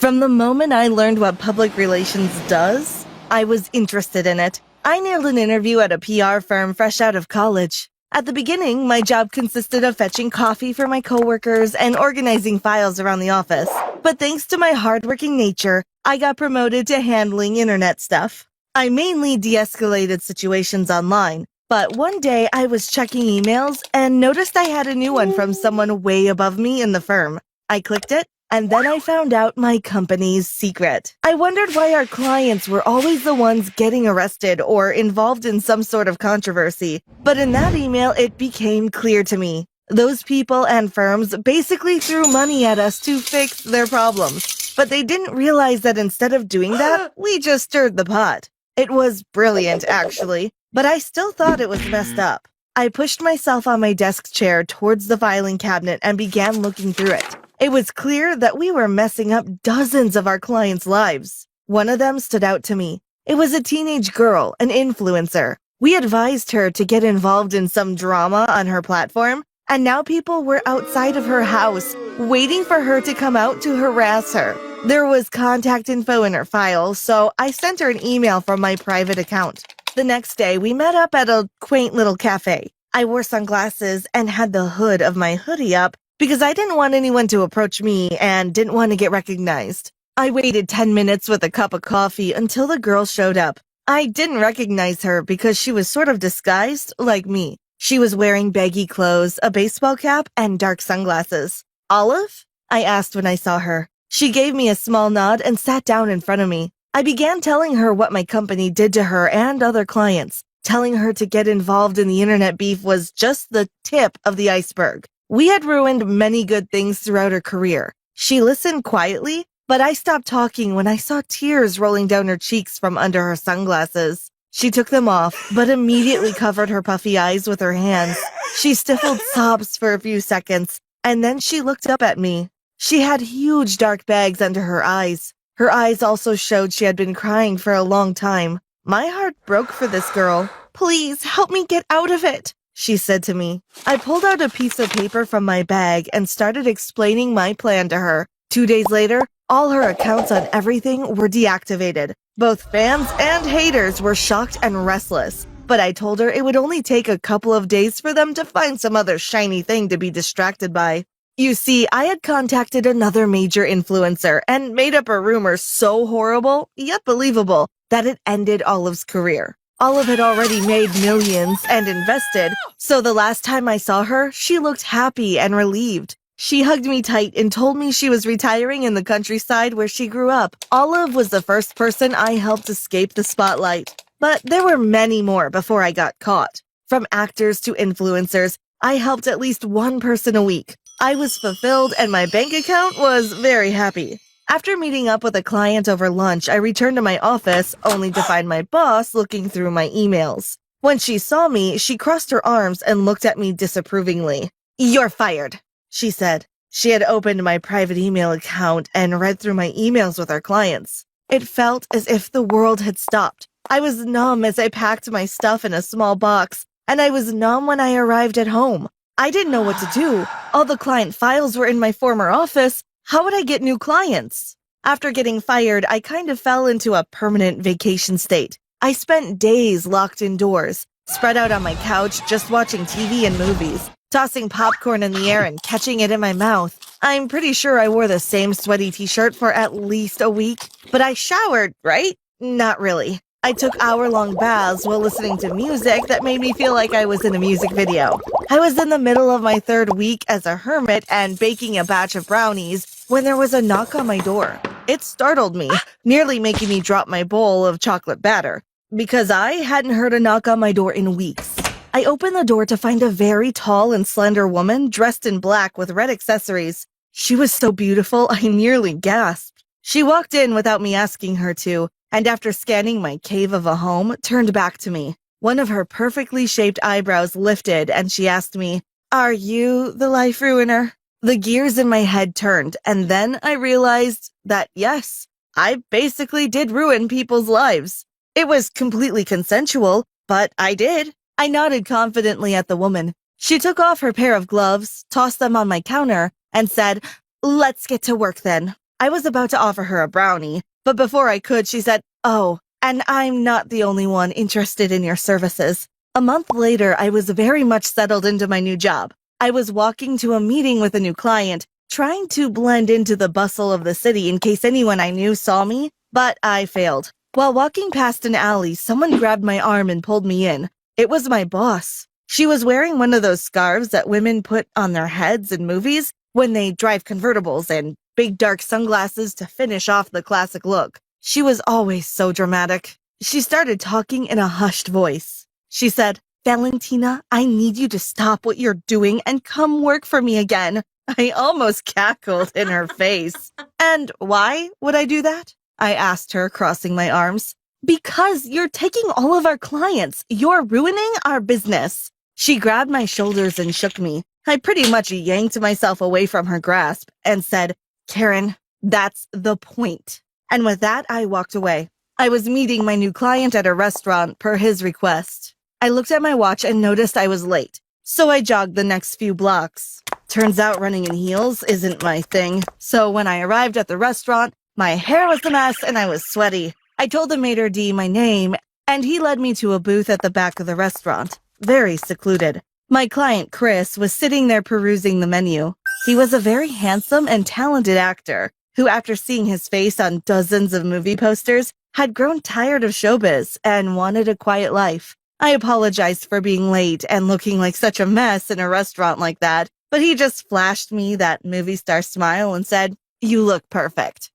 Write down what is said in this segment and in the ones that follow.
From the moment I learned what public relations does, I was interested in it. I nailed an interview at a PR firm fresh out of college. At the beginning, my job consisted of fetching coffee for my coworkers and organizing files around the office. But thanks to my hardworking nature, I got promoted to handling internet stuff. I mainly de-escalated situations online, but one day I was checking emails and noticed I had a new one from someone way above me in the firm. I clicked it, and then I found out my company's secret. I wondered why our clients were always the ones getting arrested or involved in some sort of controversy. But in that email, it became clear to me. Those people and firms basically threw money at us to fix their problems. But they didn't realize that instead of doing that, we just stirred the pot. It was brilliant, actually, but I still thought it was messed up. I pushed myself on my desk chair towards the filing cabinet and began looking through it. It was clear that we were messing up dozens of our clients' lives. One of them stood out to me. It was a teenage girl, an influencer. We advised her to get involved in some drama on her platform, and now people were outside of her house, waiting for her to come out to harass her. There was contact info in her file, so I sent her an email from my private account. The next day, we met up at a quaint little cafe. I wore sunglasses and had the hood of my hoodie up because I didn't want anyone to approach me and didn't want to get recognized. I waited 10 minutes with a cup of coffee until the girl showed up. I didn't recognize her because she was sort of disguised like me. She was wearing baggy clothes, a baseball cap, and dark sunglasses. Olive? I asked when I saw her. She gave me a small nod and sat down in front of me. I began telling her what my company did to her and other clients. Telling her to get involved in the internet beef was just the tip of the iceberg. We had ruined many good things throughout her career. She listened quietly, but I stopped talking when I saw tears rolling down her cheeks from under her sunglasses. She took them off, but immediately covered her puffy eyes with her hands. She stifled sobs for a few seconds, and then she looked up at me. She had huge dark bags under her eyes. Her eyes also showed she had been crying for a long time. My heart broke for this girl. "Please help me get out of it," she said to me. I pulled out a piece of paper from my bag and started explaining my plan to her. 2 days later, all her accounts on everything were deactivated. Both fans and haters were shocked and restless. But I told her it would only take a couple of days for them to find some other shiny thing to be distracted by. You see, I had contacted another major influencer and made up a rumor so horrible, yet believable, that it ended Olive's career. Olive had already made millions and invested, so the last time I saw her, she looked happy and relieved. She hugged me tight and told me she was retiring in the countryside where she grew up. Olive was the first person I helped escape the spotlight. But there were many more before I got caught. From actors to influencers, I helped at least one person a week. I was fulfilled and my bank account was very happy. After meeting up with a client over lunch, I returned to my office, only to find my boss looking through my emails. When she saw me, she crossed her arms and looked at me disapprovingly. "You're fired," she said. She had opened my private email account and read through my emails with our clients. It felt as if the world had stopped. I was numb as I packed my stuff in a small box, and I was numb when I arrived at home. I didn't know what to do. All the client files were in my former office. How would I get new clients? After getting fired, I kind of fell into a permanent vacation state. I spent days locked indoors, spread out on my couch, just watching TV and movies, tossing popcorn in the air and catching it in my mouth. I'm pretty sure I wore the same sweaty t-shirt for at least a week, but I showered, right? Not really. I took hour-long baths while listening to music that made me feel like I was in a music video. I was in the middle of my third week as a hermit and baking a batch of brownies when there was a knock on my door. It startled me, nearly making me drop my bowl of chocolate batter, because I hadn't heard a knock on my door in weeks. I opened the door to find a very tall and slender woman dressed in black with red accessories. She was so beautiful, I nearly gasped. She walked in without me asking her to, and after scanning my cave of a home, turned back to me. One of her perfectly shaped eyebrows lifted, and she asked me, "Are you the life ruiner?" The gears in my head turned, and then I realized that, yes, I basically did ruin people's lives. It was completely consensual, but I did. I nodded confidently at the woman. She took off her pair of gloves, tossed them on my counter, and said, "Let's get to work then." I was about to offer her a brownie, but before I could, she said, "Oh, and I'm not the only one interested in your services." A month later, I was very much settled into my new job. I was walking to a meeting with a new client, trying to blend into the bustle of the city in case anyone I knew saw me, but I failed. While walking past an alley, someone grabbed my arm and pulled me in. It was my boss. She was wearing one of those scarves that women put on their heads in movies when they drive convertibles, and big dark sunglasses to finish off the classic look. She was always so dramatic. She started talking in a hushed voice. She said, "Valentina, I need you to stop what you're doing and come work for me again." I almost cackled in her face. "And why would I do that?" I asked her, crossing my arms. "Because you're taking all of our clients. You're ruining our business." She grabbed my shoulders and shook me. I pretty much yanked myself away from her grasp and said, "Karen, that's the point." And with that, I walked away. I was meeting my new client at a restaurant per his request. I looked at my watch and noticed I was late, so I jogged the next few blocks. Turns out running in heels isn't my thing, so when I arrived at the restaurant, my hair was a mess and I was sweaty. I told the maitre d' my name, and he led me to a booth at the back of the restaurant, very secluded. My client, Chris, was sitting there perusing the menu. He was a very handsome and talented actor who, after seeing his face on dozens of movie posters, had grown tired of showbiz and wanted a quiet life. I apologized for being late and looking like such a mess in a restaurant like that, but he just flashed me that movie star smile and said, "You look perfect."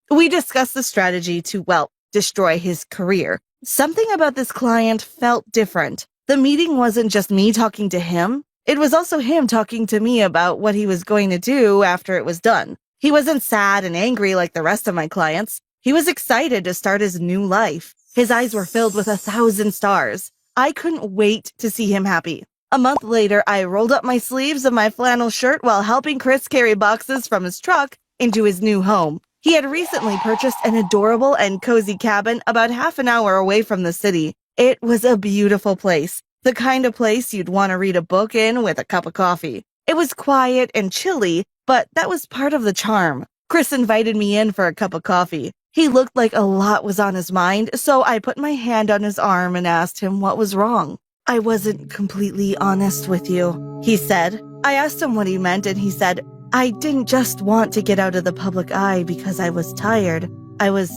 We discussed the strategy to, destroy his career. Something about this client felt different. The meeting wasn't just me talking to him. It was also him talking to me about what he was going to do after it was done. He wasn't sad and angry like the rest of my clients. He was excited to start his new life. His eyes were filled with 1,000 stars. I couldn't wait to see him happy. A month later, I rolled up my sleeves of my flannel shirt while helping Chris carry boxes from his truck into his new home. He had recently purchased an adorable and cozy cabin about half an hour away from the city. It was a beautiful place, the kind of place you'd want to read a book in with a cup of coffee. It was quiet and chilly, but that was part of the charm. Chris invited me in for a cup of coffee. He looked like a lot was on his mind, so I put my hand on his arm and asked him what was wrong. "I wasn't completely honest with you," he said. I asked him what he meant, and he said, "I didn't just want to get out of the public eye because I was tired. I was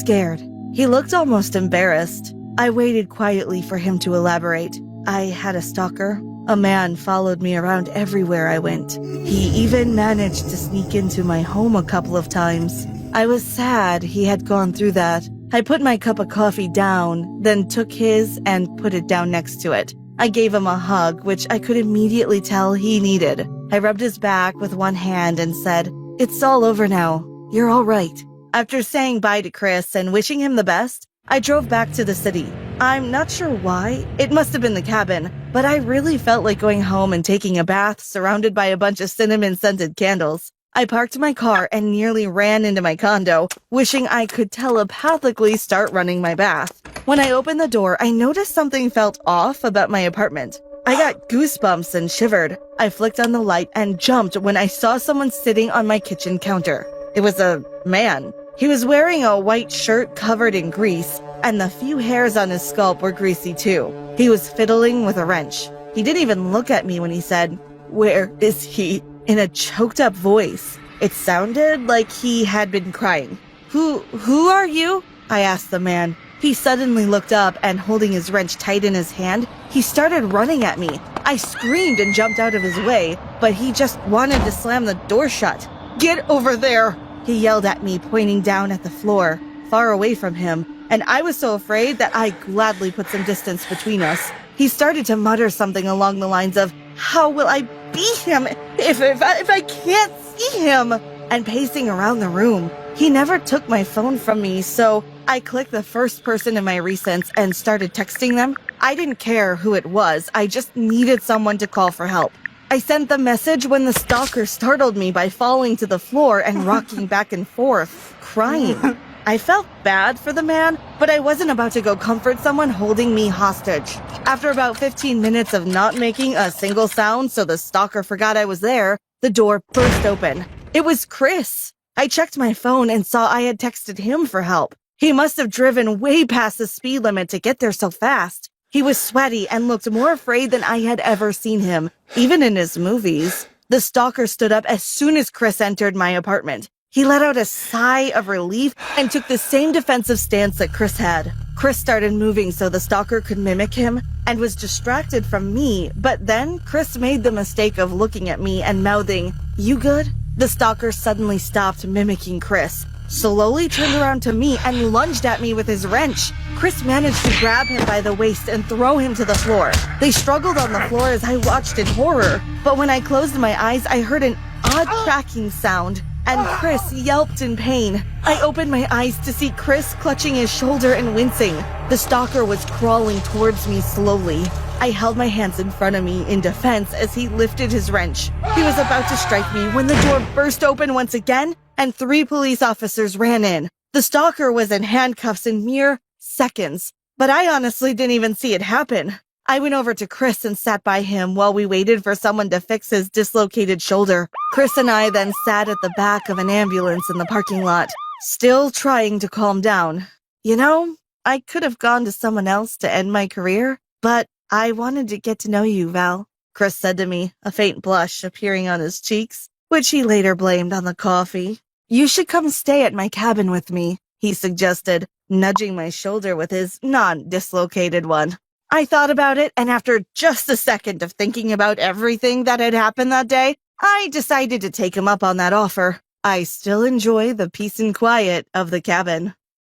scared." He looked almost embarrassed. I waited quietly for him to elaborate. "I had a stalker. A man followed me around everywhere I went. He even managed to sneak into my home a couple of times. I was sad he had gone through that." I put my cup of coffee down, then took his and put it down next to it. I gave him a hug, which I could immediately tell he needed. I rubbed his back with one hand and said, "It's all over now. You're all right." After saying bye to Chris and wishing him the best, I drove back to the city. I'm not sure why. It must have been the cabin, but I really felt like going home and taking a bath surrounded by a bunch of cinnamon-scented candles. I parked my car and nearly ran into my condo, wishing I could telepathically start running my bath. When I opened the door, I noticed something felt off about my apartment. I got goosebumps and shivered. I flicked on the light and jumped when I saw someone sitting on my kitchen counter. It was a man. He was wearing a white shirt covered in grease, and the few hairs on his scalp were greasy too. He was fiddling with a wrench. He didn't even look at me when he said, "Where is he?" in a choked-up voice. It sounded like he had been crying. Who are you?" I asked the man. He suddenly looked up and, holding his wrench tight in his hand, he started running at me. I screamed and jumped out of his way, but he just wanted to slam the door shut. "Get over there!" he yelled at me, pointing down at the floor, far away from him, and I was so afraid that I gladly put some distance between us. He started to mutter something along the lines of, "How will I beat him if I can't see him?" and pacing around the room. He never took my phone from me, so I clicked the first person in my recents and started texting them. I didn't care who it was. I just needed someone to call for help. I sent the message when the stalker startled me by falling to the floor and rocking back and forth, crying. I felt bad for the man, but I wasn't about to go comfort someone holding me hostage. After about 15 minutes of not making a single sound so the stalker forgot I was there, the door burst open. It was Chris. I checked my phone and saw I had texted him for help. He must have driven way past the speed limit to get there so fast. He was sweaty and looked more afraid than I had ever seen him, even in his movies. The stalker stood up as soon as Chris entered my apartment. He let out a sigh of relief and took the same defensive stance that Chris had. Chris started moving so the stalker could mimic him and was distracted from me, but then Chris made the mistake of looking at me and mouthing, "You good?" The stalker suddenly stopped mimicking Chris, slowly turned around to me and lunged at me with his wrench. Chris managed to grab him by the waist and throw him to the floor. They struggled on the floor as I watched in horror, but when I closed my eyes, I heard an odd cracking sound, and Chris yelped in pain. I opened my eyes to see Chris clutching his shoulder and wincing. The stalker was crawling towards me slowly. I held my hands in front of me in defense as he lifted his wrench. He was about to strike me when the door burst open once again, and 3 police officers ran in. The stalker was in handcuffs in mere seconds, but I honestly didn't even see it happen. I went over to Chris and sat by him while we waited for someone to fix his dislocated shoulder. Chris and I then sat at the back of an ambulance in the parking lot, still trying to calm down. You know, I could have gone to someone else to end my career, but I wanted to get to know you, Val, Chris said to me, a faint blush appearing on his cheeks, which he later blamed on the coffee. You should come stay at my cabin with me, he suggested, nudging my shoulder with his non-dislocated one. I thought about it, and after just a second of thinking about everything that had happened that day, I decided to take him up on that offer. I still enjoy the peace and quiet of the cabin.